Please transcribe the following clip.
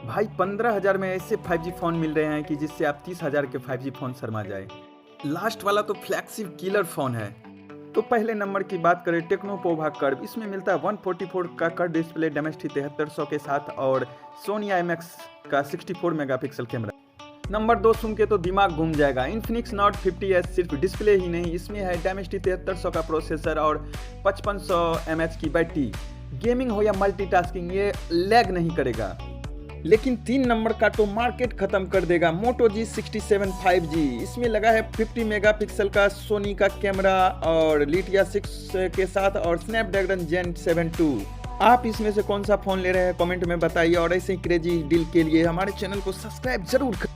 भाई 15,000 में ऐसे 5G फ़ोन मिल रहे हैं कि जिससे आप 30,000 के 5G फ़ोन शर्मा जाए। लास्ट वाला तो फ्लैगशिप किलर फ़ोन है। तो पहले नंबर की बात करें टेक्नो पोवा कर्व, इसमें मिलता है 144 का कर्व डिस्प्ले डायमेंसिटी 7300 के साथ और सोनी IMX का 64 मेगापिक्सल कैमरा। नंबर 2 सुन के तो दिमाग घूम जाएगा, इन्फिनिक्स नॉट 50S सिर्फ डिस्प्ले ही नहीं, इसमें है डायमेंसिटी 7300 का प्रोसेसर और 5500 mAh की बैटरी। गेमिंग हो या मल्टीटास्किंग ये लैग नहीं करेगा। लेकिन 3 नंबर का तो मार्केट खत्म कर देगा, मोटो G67 5G। इसमें लगा है 50 मेगापिक्सल का सोनी का कैमरा और लिथिया 6 के साथ और स्नैपड्रैगन जेन 7 2। आप इसमें से कौन सा फ़ोन ले रहे हैं कमेंट में बताइए और ऐसे ही क्रेजी डील के लिए हमारे चैनल को सब्सक्राइब जरूर करें।